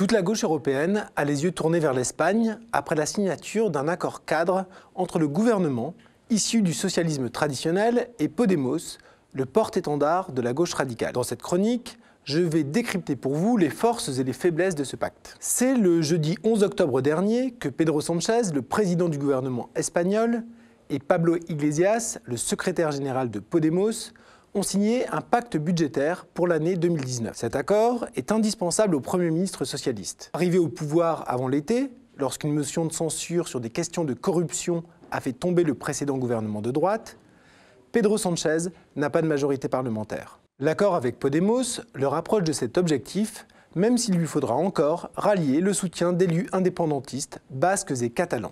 Toute la gauche européenne a les yeux tournés vers l'Espagne après la signature d'un accord cadre entre le gouvernement, issu du socialisme traditionnel, et Podemos, le porte-étendard de la gauche radicale. Dans cette chronique, je vais décrypter pour vous les forces et les faiblesses de ce pacte. C'est le jeudi 11 octobre dernier que Pedro Sánchez, le président du gouvernement espagnol, et Pablo Iglesias, le secrétaire général de Podemos, ont signé un pacte budgétaire pour l'année 2019. Cet accord est indispensable au Premier ministre socialiste. Arrivé au pouvoir avant l'été, lorsqu'une motion de censure sur des questions de corruption a fait tomber le précédent gouvernement de droite, Pedro Sánchez n'a pas de majorité parlementaire. L'accord avec Podemos le rapproche de cet objectif, même s'il lui faudra encore rallier le soutien d'élus indépendantistes, basques et catalans.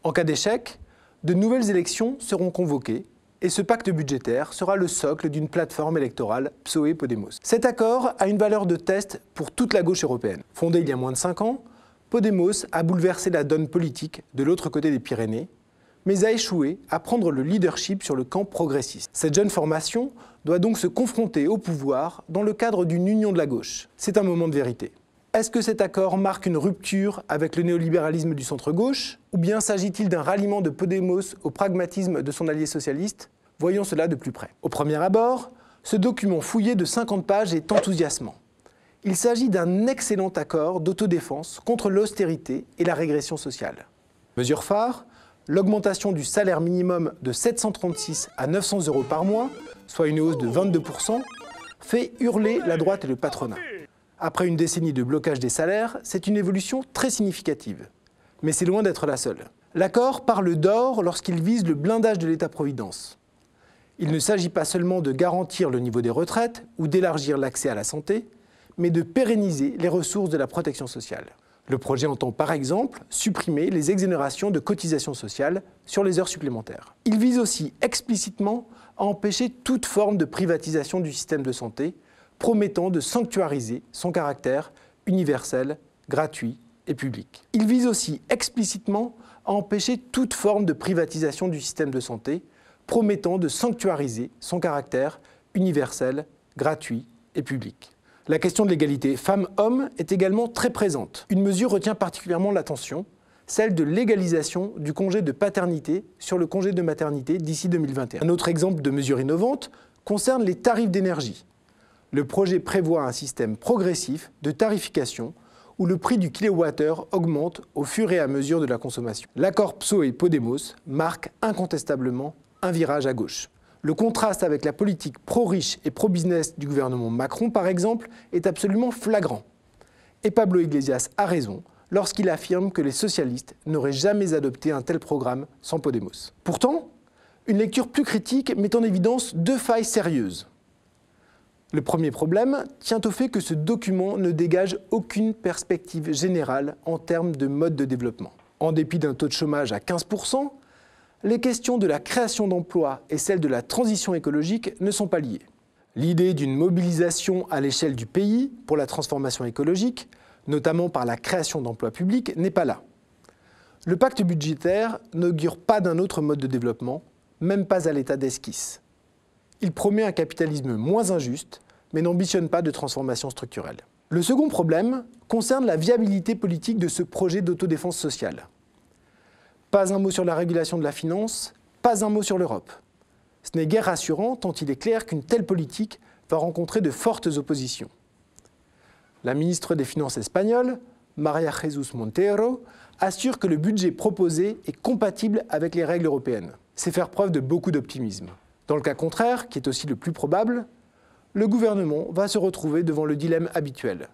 En cas d'échec, de nouvelles élections seront convoquées et ce pacte budgétaire sera le socle d'une plateforme électorale PSOE-Podemos. Cet accord a une valeur de test pour toute la gauche européenne. Fondée il y a moins de 5 ans, Podemos a bouleversé la donne politique de l'autre côté des Pyrénées, mais a échoué à prendre le leadership sur le camp progressiste. Cette jeune formation doit donc se confronter au pouvoir dans le cadre d'une union de la gauche. C'est un moment de vérité. Est-ce que cet accord marque une rupture avec le néolibéralisme du centre-gauche? Ou bien s'agit-il d'un ralliement de Podemos au pragmatisme de son allié socialiste? Voyons cela de plus près. Au premier abord, ce document fouillé de 50 pages est enthousiasmant. Il s'agit d'un excellent accord d'autodéfense contre l'austérité et la régression sociale. Mesure phare, l'augmentation du salaire minimum de 736 à 900 € par mois, soit une hausse de 22%, fait hurler la droite et le patronat. Après une décennie de blocage des salaires, c'est une évolution très significative. Mais c'est loin d'être la seule. L'accord parle d'or lorsqu'il vise le blindage de l'État-providence. Il ne s'agit pas seulement de garantir le niveau des retraites ou d'élargir l'accès à la santé, mais de pérenniser les ressources de la protection sociale. Le projet entend par exemple supprimer les exonérations de cotisations sociales sur les heures supplémentaires. Il vise aussi explicitement à empêcher toute forme de privatisation du système de santé, promettant de sanctuariser son caractère universel, gratuit et public. Il vise aussi explicitement à empêcher toute forme de privatisation du système de santé, promettant de sanctuariser son caractère universel, gratuit et public. La question de l'égalité femmes-hommes est également très présente. Une mesure retient particulièrement l'attention, celle de l'égalisation du congé de paternité sur le congé de maternité d'ici 2021. Un autre exemple de mesure innovante concerne les tarifs d'énergie. Le projet prévoit un système progressif de tarification où le prix du kilowattheure augmente au fur et à mesure de la consommation. L'accord PSOE-Podemos marque incontestablement un virage à gauche. Le contraste avec la politique pro-riche et pro-business du gouvernement Macron, par exemple, est absolument flagrant. Et Pablo Iglesias a raison lorsqu'il affirme que les socialistes n'auraient jamais adopté un tel programme sans Podemos. Pourtant, une lecture plus critique met en évidence deux failles sérieuses. Le premier problème tient au fait que ce document ne dégage aucune perspective générale en termes de mode de développement. En dépit d'un taux de chômage à 15%, les questions de la création d'emplois et celles de la transition écologique ne sont pas liées. L'idée d'une mobilisation à l'échelle du pays pour la transformation écologique, notamment par la création d'emplois publics, n'est pas là. Le pacte budgétaire n'augure pas d'un autre mode de développement, même pas à l'état d'esquisse. Il promet un capitalisme moins injuste, mais n'ambitionne pas de transformation structurelle. Le second problème concerne la viabilité politique de ce projet d'autodéfense sociale. Pas un mot sur la régulation de la finance, pas un mot sur l'Europe. Ce n'est guère rassurant tant il est clair qu'une telle politique va rencontrer de fortes oppositions. La ministre des Finances espagnole, María Jesús Montero, assure que le budget proposé est compatible avec les règles européennes. C'est faire preuve de beaucoup d'optimisme. Dans le cas contraire, qui est aussi le plus probable, le gouvernement va se retrouver devant le dilemme habituel.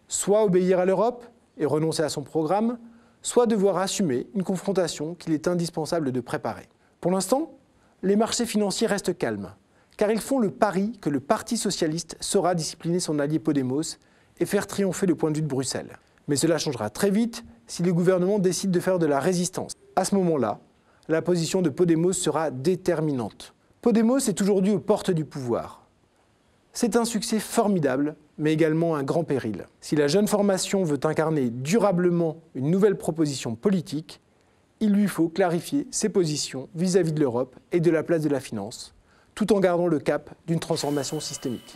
Soit obéir à l'Europe et renoncer à son programme, soit devoir assumer une confrontation qu'il est indispensable de préparer. Pour l'instant, les marchés financiers restent calmes, car ils font le pari que le Parti socialiste saura discipliner son allié Podemos et faire triompher le point de vue de Bruxelles. Mais cela changera très vite si le gouvernement décide de faire de la résistance. À ce moment-là, la position de Podemos sera déterminante. Podemos est aujourd'hui aux portes du pouvoir. C'est un succès formidable, mais également un grand péril. Si la jeune formation veut incarner durablement une nouvelle proposition politique, il lui faut clarifier ses positions vis-à-vis de l'Europe et de la place de la finance, tout en gardant le cap d'une transformation systémique.